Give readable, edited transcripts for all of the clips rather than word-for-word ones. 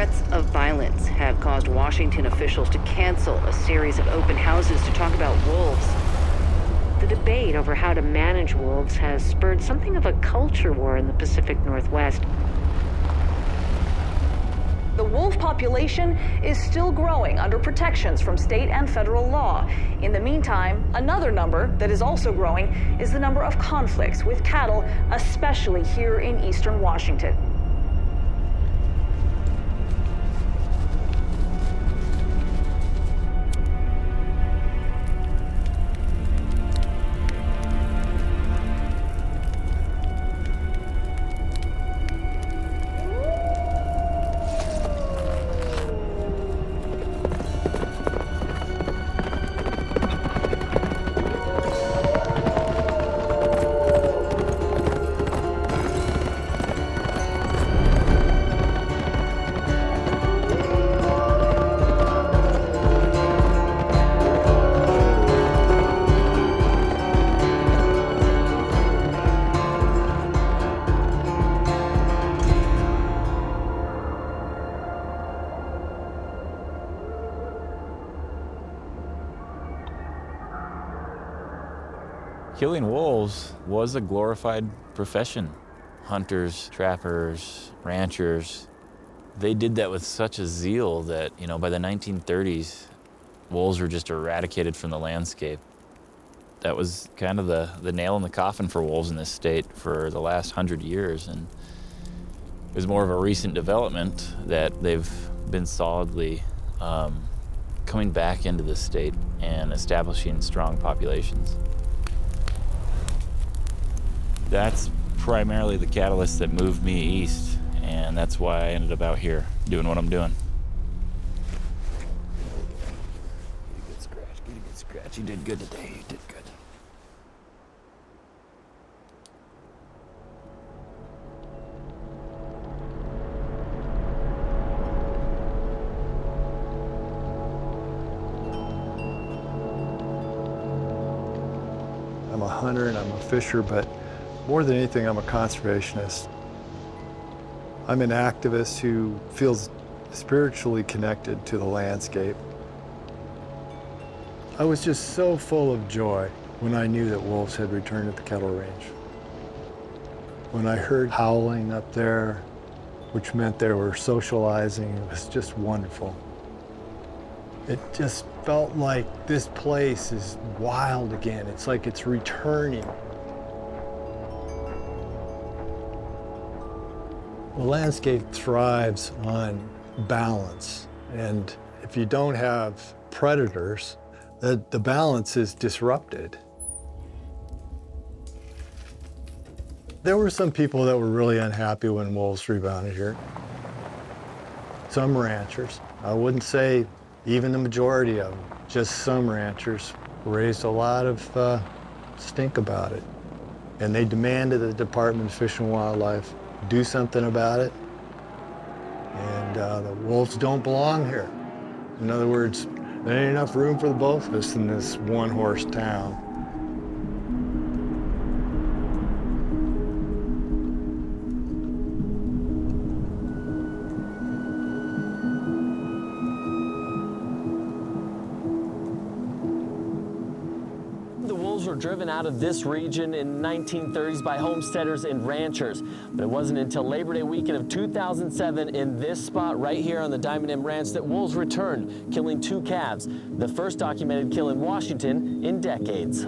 threats of violence have caused Washington officials to cancel a series of open houses to talk about wolves. The debate over how to manage wolves has spurred something of a culture war in the Pacific Northwest. The wolf population is still growing under protections from state and federal law. In the meantime, another number that is also growing is the number of conflicts with cattle, especially here in eastern Washington. Killing wolves was a glorified profession. Hunters, trappers, ranchers, they did that with such a zeal that, by the 1930s, wolves were just eradicated from the landscape. That was kind of the nail in the coffin for wolves in this state for the last 100 years. And it was more of a recent development that they've been solidly coming back into the state and establishing strong populations. That's primarily the catalyst that moved me east, and that's why I ended up out here doing what I'm doing. Get a good scratch. You did good today. You did good. I'm a hunter and I'm a fisher, but more than anything, I'm a conservationist. I'm an activist who feels spiritually connected to the landscape. I was just so full of joy when I knew that wolves had returned at the cattle range. When I heard howling up there, which meant they were socializing, it was just wonderful. It just felt like this place is wild again. It's like it's returning. The landscape thrives on balance, and if you don't have predators, the balance is disrupted. There were some people that were really unhappy when wolves rebounded here. Some ranchers, I wouldn't say even the majority of them, just some ranchers raised a lot of stink about it. And they demanded the Department of Fish and Wildlife do something about it. And the wolves don't belong here. In other words, there ain't enough room for the both of us in this one-horse town. Were driven out of this region in the 1930s by homesteaders and ranchers. But it wasn't until Labor Day weekend of 2007 in this spot right here on the Diamond M Ranch that wolves returned, killing 2 calves, the first documented kill in Washington in decades.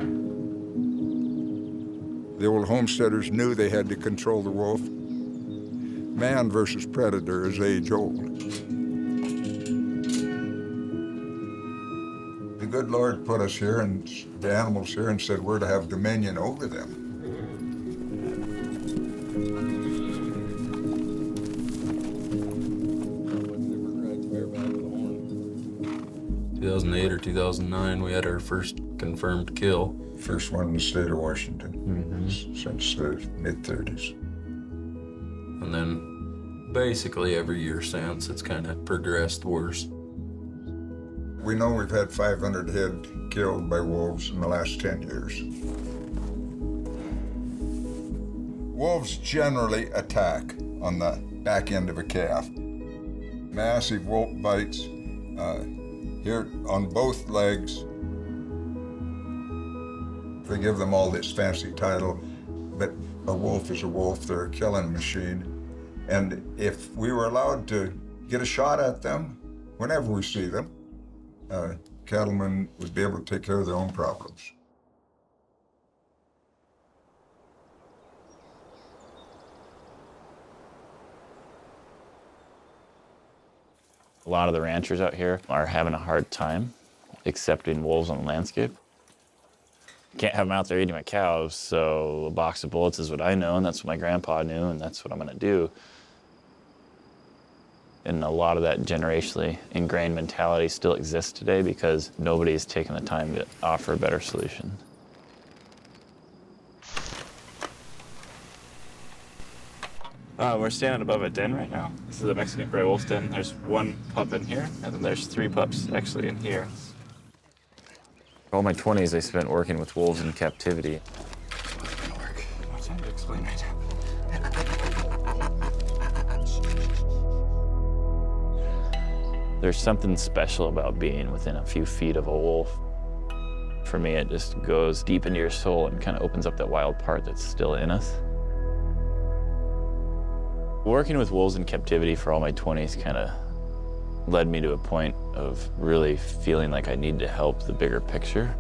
The old homesteaders knew they had to control the wolf. Man versus predator is age-old. The good Lord put us here and the animals here and said we're to have dominion over them. 2008 or 2009, we had our first confirmed kill. First one in the state of Washington since the mid-30s. And then basically every year since, it's kind of progressed worse. We know we've had 500 head killed by wolves in the last 10 years. Wolves generally attack on the back end of a calf. massive wolf bites here on both legs. They give them all this fancy title, but a wolf is a wolf. They're a killing machine. And if we were allowed to get a shot at them whenever we see them, cattlemen would be able to take care of their own problems. A lot of the ranchers out here are having a hard time accepting wolves on the landscape. Can't have them out there eating my cows, so a box of bullets is what I know, and that's what my grandpa knew, and that's what I'm gonna do. And a lot of that generationally ingrained mentality still exists today because nobody's taken the time to offer a better solution. We're standing above a den right now. This is a Mexican gray wolf's den. There's one pup in here, and then there's 3 pups actually in here. All my 20s I spent working with wolves in captivity. What's gonna work? I'm trying to explain right. There's something special about being within a few feet of a wolf. For me, it just goes deep into your soul and kind of opens up that wild part that's still in us. Working with wolves in captivity for all my 20s kind of led me to a point of really feeling like I need to help the bigger picture.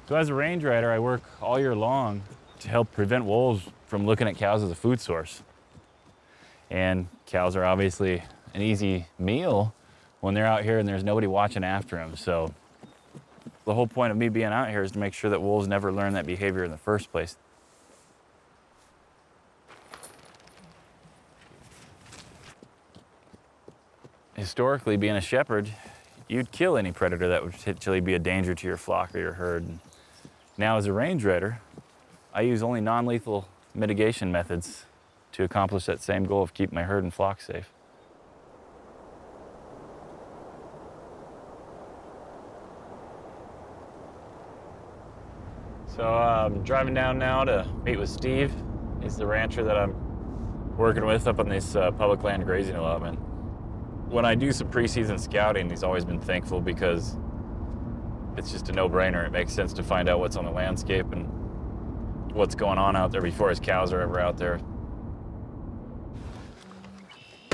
So as a range rider, I work all year long to help prevent wolves from looking at cows as a food source. And cows are obviously an easy meal when they're out here and there's nobody watching after them. So the whole point of me being out here is to make sure that wolves never learn that behavior in the first place. Historically, being a shepherd, you'd kill any predator that would potentially be a danger to your flock or your herd. Now, as a range rider, I use only non-lethal mitigation methods to accomplish that same goal of keeping my herd and flock safe. So I'm driving down now to meet with Steve. He's the rancher that I'm working with up on this public land grazing allotment. When I do some preseason scouting, he's always been thankful because it's just a no-brainer. It makes sense to find out what's on the landscape and what's going on out there before his cows are ever out there.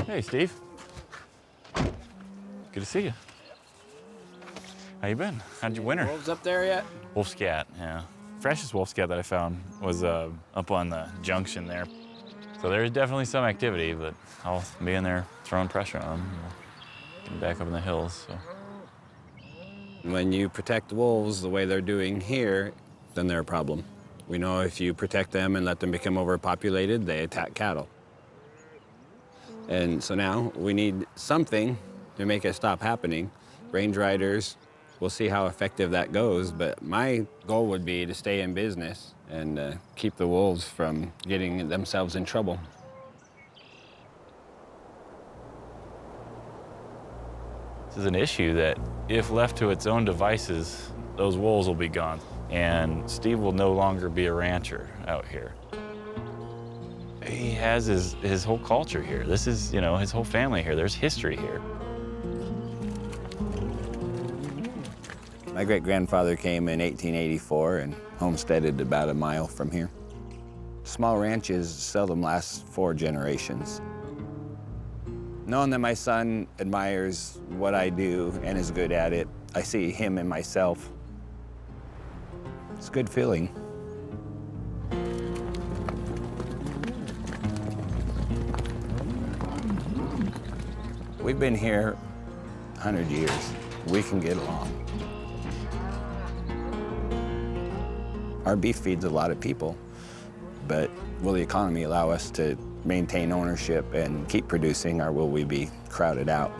Hey, Steve. Good to see you. How you been? How'd you winter? Wolves up there yet? Wolf scat, yeah. Freshest wolf scat that I found was up on the junction there. So there's definitely some activity, but I'll be in there throwing pressure on them, getting back up in the hills. So. When you protect wolves the way they're doing here, then they're a problem. We know if you protect them and let them become overpopulated, they attack cattle. And so now we need something to make it stop happening. Range riders, we'll see how effective that goes, but my goal would be to stay in business and keep the wolves from getting themselves in trouble. This is an issue that, if left to its own devices, those wolves will be gone. And Steve will no longer be a rancher out here. He has his whole culture here. This is, his whole family here. There's history here. My great-grandfather came in 1884 and homesteaded about a mile from here. Small ranches seldom last 4 generations. Knowing that my son admires what I do and is good at it, I see him in myself. It's a good feeling. We've been here 100 years. We can get along. Our beef feeds a lot of people, but will the economy allow us to maintain ownership and keep producing, or will we be crowded out?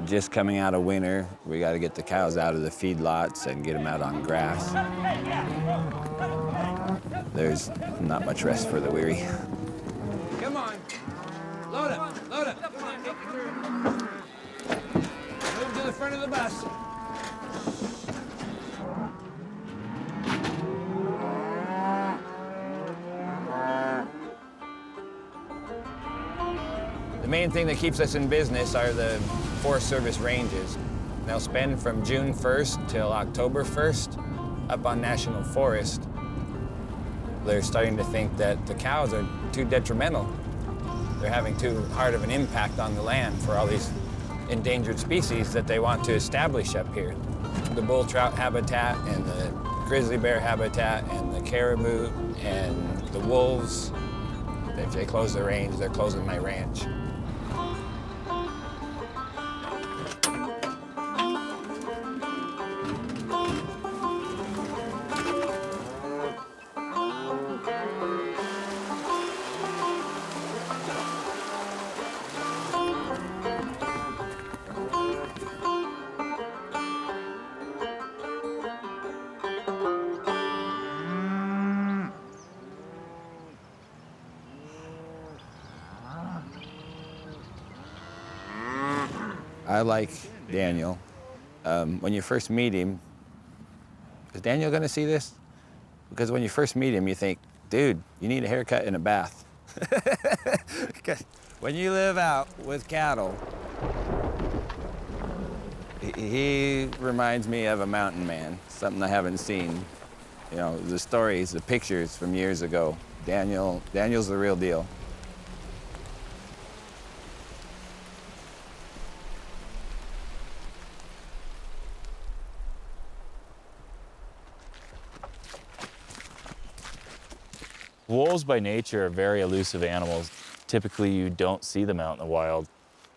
just coming out of winter. We got to get the cows out of the feedlots and get them out on grass. There's not much rest for the weary. Come on. Load up, load up. Come on, take it through. Move to the front of the bus. The main thing that keeps us in business are the Forest Service ranges. They'll spend from June 1st till October 1st up on National Forest. They're starting to think that the cows are too detrimental. They're having too hard of an impact on the land for all these endangered species that they want to establish up here. The bull trout habitat and the grizzly bear habitat and the caribou and the wolves. If they close the range, they're closing my ranch. I like Daniel. When you first meet him, is Daniel gonna see this? Because when you first meet him, you think, dude, you need a haircut and a bath. Because when you live out with cattle, he reminds me of a mountain man, something I haven't seen. You know, the stories, the pictures from years ago. Daniel's the real deal. Wolves by nature are very elusive animals. Typically, you don't see them out in the wild.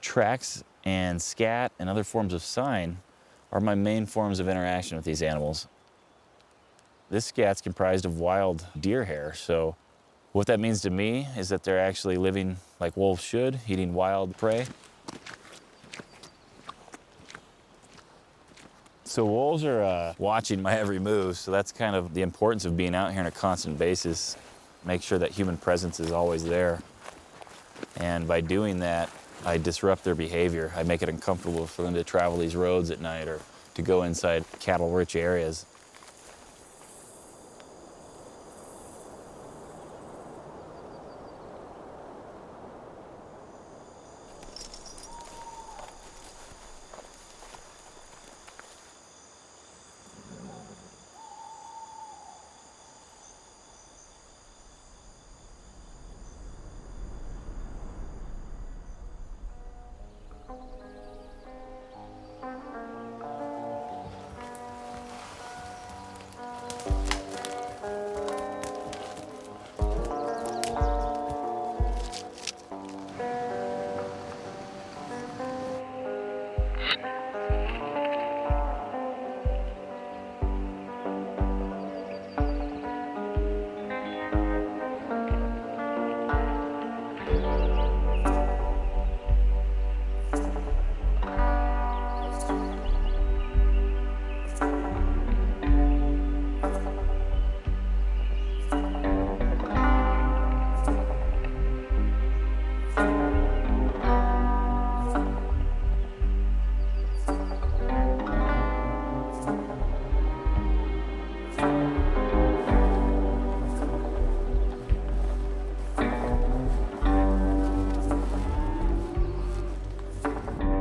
Tracks and scat and other forms of sign are my main forms of interaction with these animals. This scat's comprised of wild deer hair, so what that means to me is that they're actually living like wolves should, eating wild prey. So wolves are watching my every move, so that's kind of the importance of being out here on a constant basis. Make sure that human presence is always there. And by doing that, I disrupt their behavior. I make it uncomfortable for them to travel these roads at night or to go inside cattle-rich areas.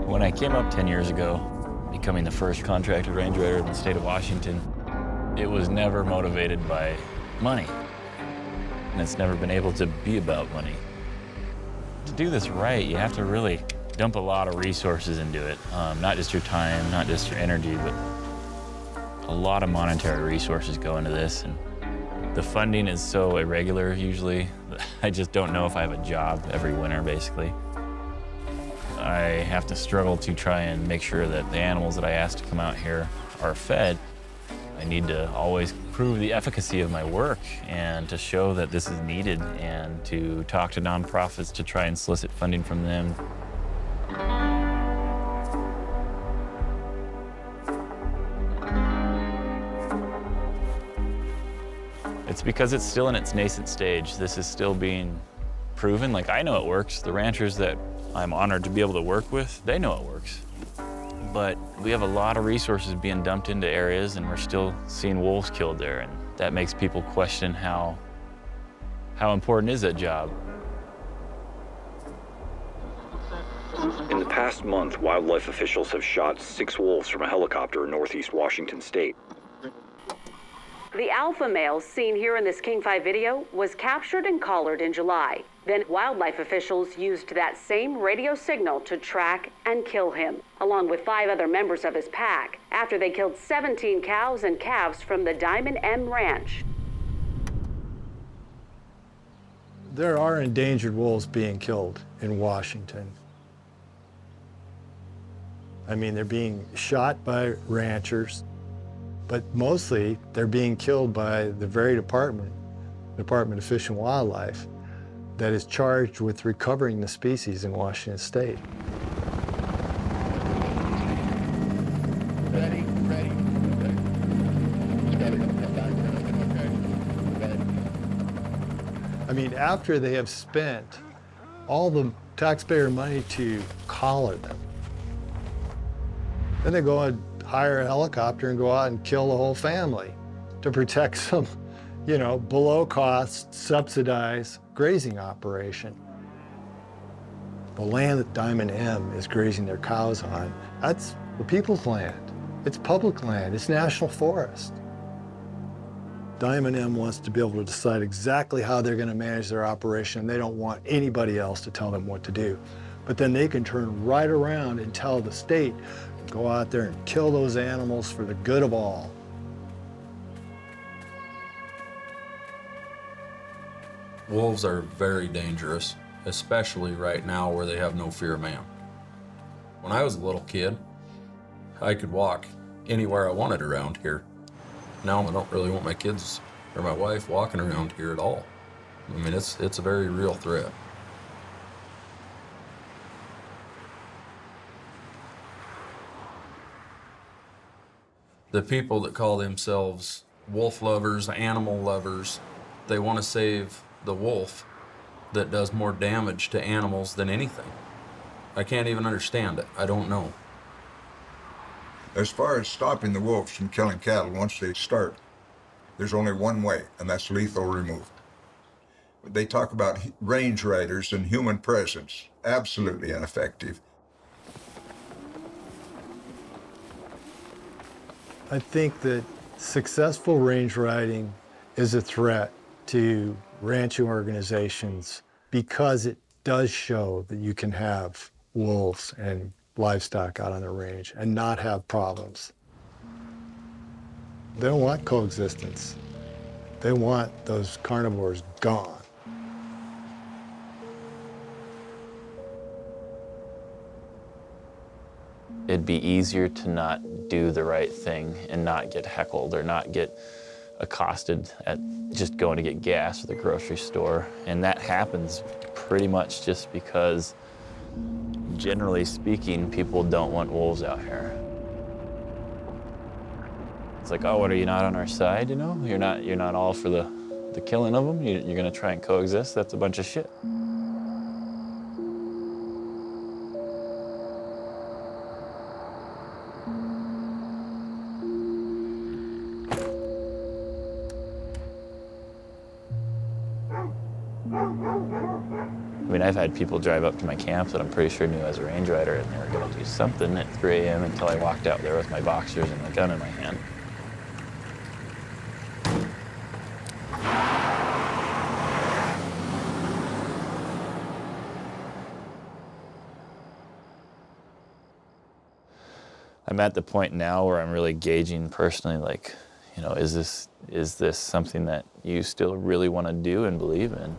When I came up 10 years ago, becoming the first contracted range rider in the state of Washington, it was never motivated by money. And it's never been able to be about money. To do this right, you have to really dump a lot of resources into it. Not just your time, not just your energy, but a lot of monetary resources go into this. And the funding is so irregular usually. I just don't know if I have a job every winter, basically. I have to struggle to try and make sure that the animals that I ask to come out here are fed. I need to always prove the efficacy of my work and to show that this is needed and to talk to nonprofits to try and solicit funding from them. It's because it's still in its nascent stage. This is still being proven. Like, I know it works. The ranchers that I'm honored to be able to work with, they know it works. But we have a lot of resources being dumped into areas, and we're still seeing wolves killed there, and that makes people question how important is that job. In the past month, wildlife officials have shot 6 wolves from a helicopter in northeast Washington state. The alpha male seen here in this King 5 video was captured and collared in July. Then wildlife officials used that same radio signal to track and kill him, along with 5 other members of his pack, after they killed 17 cows and calves from the Diamond M Ranch. There are endangered wolves being killed in Washington. I mean, they're being shot by ranchers, but mostly they're being killed by the very Department of Fish and Wildlife, that is charged with recovering the species in Washington state. Ready. I mean, after they have spent all the taxpayer money to collar them, then they go and hire a helicopter and go out and kill the whole family to protect some, below cost, subsidized grazing operation. The land that Diamond M is grazing their cows on, that's the people's land. It's public land, it's national forest. Diamond M wants to be able to decide exactly how they're gonna manage their operation. They don't want anybody else to tell them what to do. But then they can turn right around and tell the state, go out there and kill those animals for the good of all. Wolves are very dangerous, especially right now where they have no fear of man. When I was a little kid, I could walk anywhere I wanted around here. Now I don't really want my kids or my wife walking around here at all. I mean, it's a very real threat. The people that call themselves wolf lovers, animal lovers, they want to save the wolf that does more damage to animals than anything. I can't even understand it. I don't know. As far as stopping the wolves from killing cattle once they start, there's only one way, and that's lethal removal. They talk about range riders and human presence. Absolutely ineffective. I think that successful range riding is a threat to ranching organizations because it does show that you can have wolves and livestock out on the range and not have problems. They don't want coexistence. They want those carnivores gone. It'd be easier to not do the right thing and not get heckled or not get accosted at just going to get gas at the grocery store. And that happens pretty much just because, generally speaking, people don't want wolves out here. It's like, oh, what, are you not on our side, You're not all for the killing of them? You're gonna try and coexist? That's a bunch of shit. I mean, I've had people drive up to my camp that I'm pretty sure knew I was a range rider, and they were going to do something at 3 a.m. until I walked out there with my boxers and a gun in my hand. I'm at the point now where I'm really gauging personally, like, is this something that you still really want to do and believe in?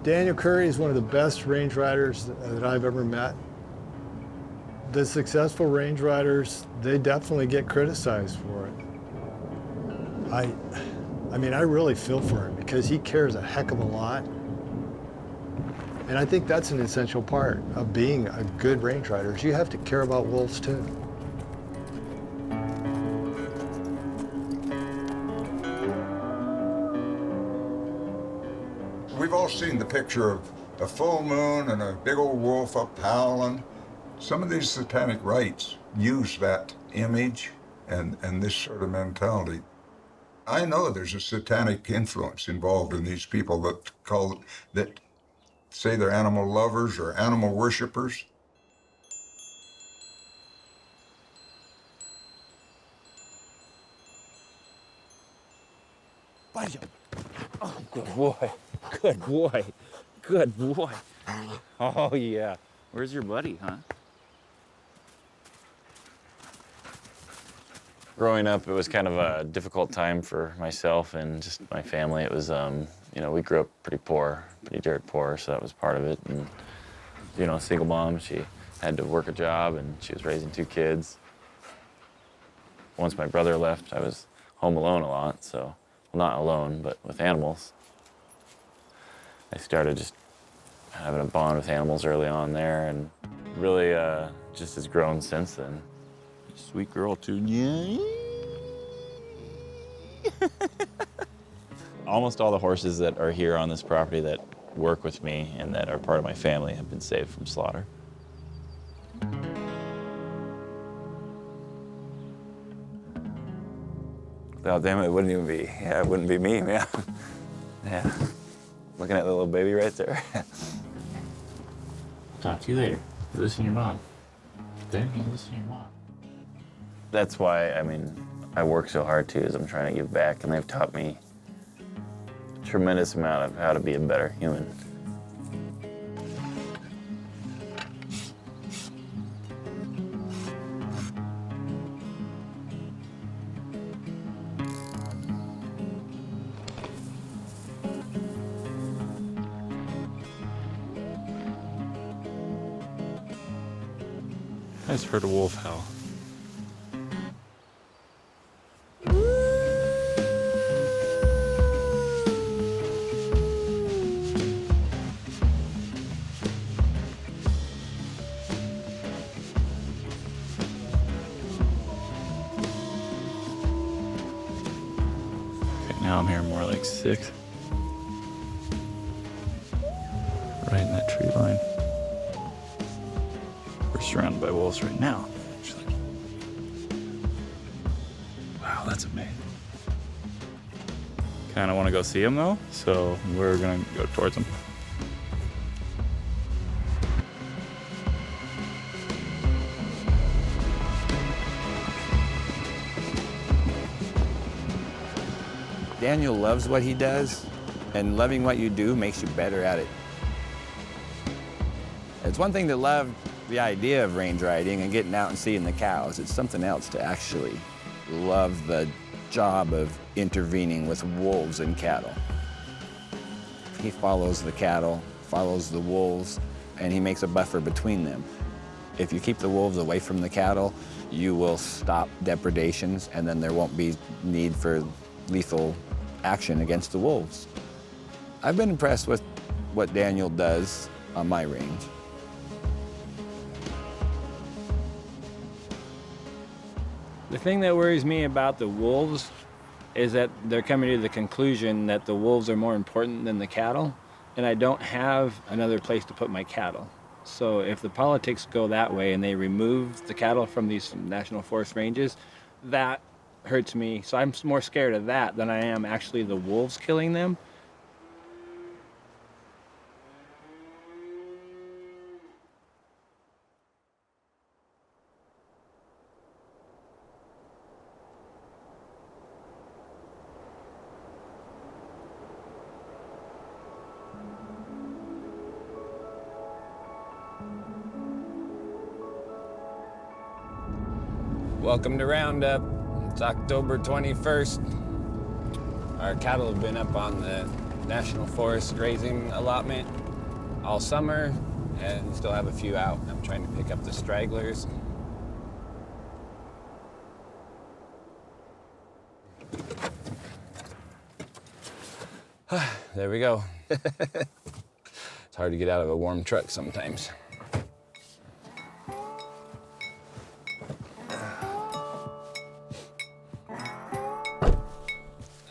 Daniel Curry is one of the best range riders that I've ever met. The successful range riders, they definitely get criticized for it. I mean, I really feel for him because he cares a heck of a lot. And I think that's an essential part of being a good range rider, is you have to care about wolves too. We've all seen the picture of a full moon and a big old wolf up howling. Some of these satanic rites use that image and this sort of mentality. I know there's a satanic influence involved in these people that say they're animal lovers or animal worshipers. Oh, good boy. Good boy. Good boy. Oh, yeah. Where's your buddy, huh? Growing up, it was kind of a difficult time for myself and just my family. It was, you know, we grew up pretty poor, pretty dirt poor, so that was part of it. And, you know, single mom, she had to work a job and she was raising 2 kids. Once my brother left, I was home alone a lot, so, well, not alone, but with animals. I started just having a bond with animals early on there, and really just has grown since then. Sweet girl too. Yeah. Almost all the horses that are here on this property that work with me and that are part of my family have been saved from slaughter. Without them, it wouldn't even be. Yeah, it wouldn't be me. Yeah. Yeah. Looking at the little baby right there. Talk to you later. You listen to your mom. Then you listen to your mom. That's why, I mean, I work so hard too, is I'm trying to give back, and they've taught me a tremendous amount of how to be a better human. I just heard a wolf howl. Okay, now I'm hearing more like 6. Right in that tree line. We're surrounded by wolves right now. Actually. Wow, that's amazing. Kind of want to go see them though, so we're gonna go towards them. Daniel loves what he does, and loving what you do makes you better at it. It's one thing to love the idea of range riding and getting out and seeing the cows. It's something else to actually love the job of intervening with wolves and cattle. He follows the cattle, follows the wolves, and he makes a buffer between them. If you keep the wolves away from the cattle, you will stop depredations, and then there won't be need for lethal action against the wolves. I've been impressed with what Daniel does on my range. The thing that worries me about the wolves is that they're coming to the conclusion that the wolves are more important than the cattle, and I don't have another place to put my cattle. So if the politics go that way and they remove the cattle from these national forest ranges, that hurts me. So I'm more scared of that than I am actually the wolves killing them. Welcome to Roundup. It's October 21st. Our cattle have been up on the National Forest grazing allotment all summer and still have a few out. I'm trying to pick up the stragglers. There we go. It's hard to get out of a warm truck sometimes.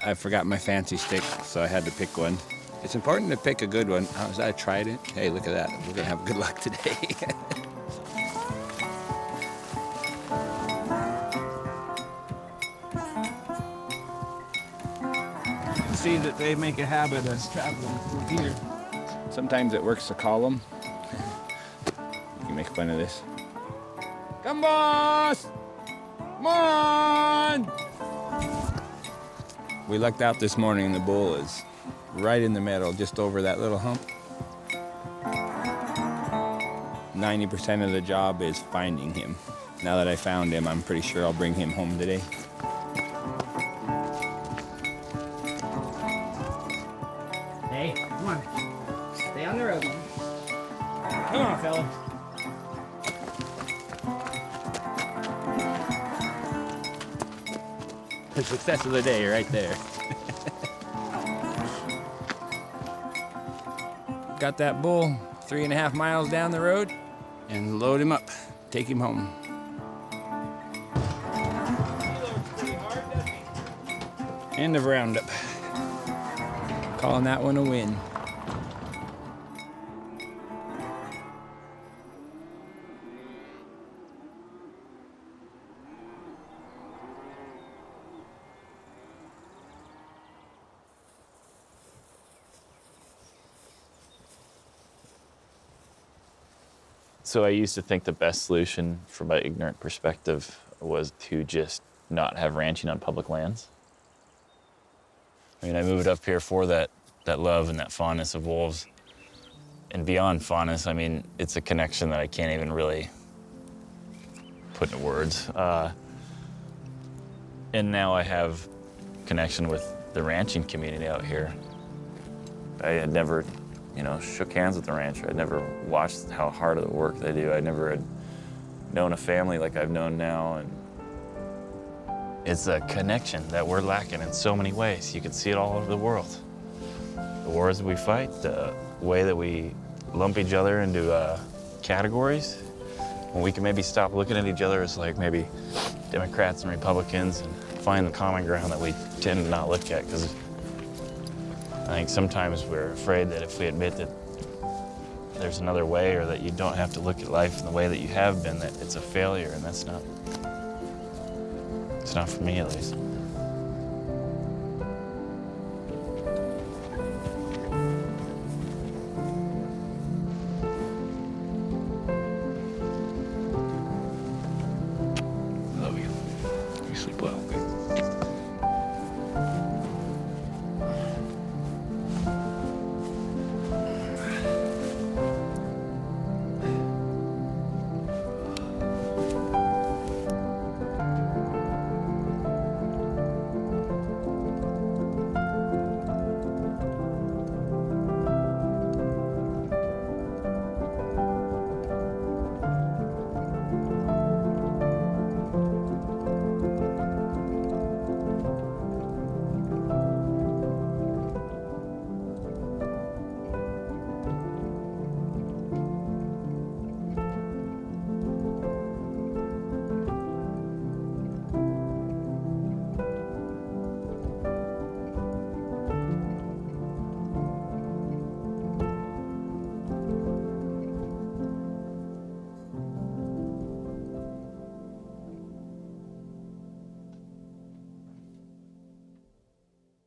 I forgot my fancy stick, so I had to pick one. It's important to pick a good one. I tried it. Hey, look at that. We're gonna have good luck today. You can see that they make a habit of traveling through here. Sometimes it works to call them. You can make fun of this. Come, boss! Come on! We lucked out this morning. The bull is right in the middle, just over that little hump. 90% of the job is finding him. Now that I found him, I'm pretty sure I'll bring him home today. Hey, come on. Stay on the road. Come on, fella. The success of the day right there. Got that bull 3.5 miles down the road and load him up, take him home. End of roundup. Calling that one a win. So I used to think the best solution from my ignorant perspective was to just not have ranching on public lands. I mean, I moved up here for that love and that fondness of wolves. And beyond fondness, I mean, it's a connection that I can't even really put into words. And now I have connection with the ranching community out here. I had never, shook hands with the rancher. I'd never watched how hard of the work they do. I never had known a family like I've known now. And it's a connection that we're lacking in so many ways. You can see it all over the world. The wars that we fight, the way that we lump each other into categories, when we can maybe stop looking at each other as like maybe Democrats and Republicans and find the common ground that we tend to not look at. Because I think sometimes we're afraid that if we admit that there's another way or that you don't have to look at life in the way that you have been, that it's a failure, and it's not for me at least. Love you. You sleep well.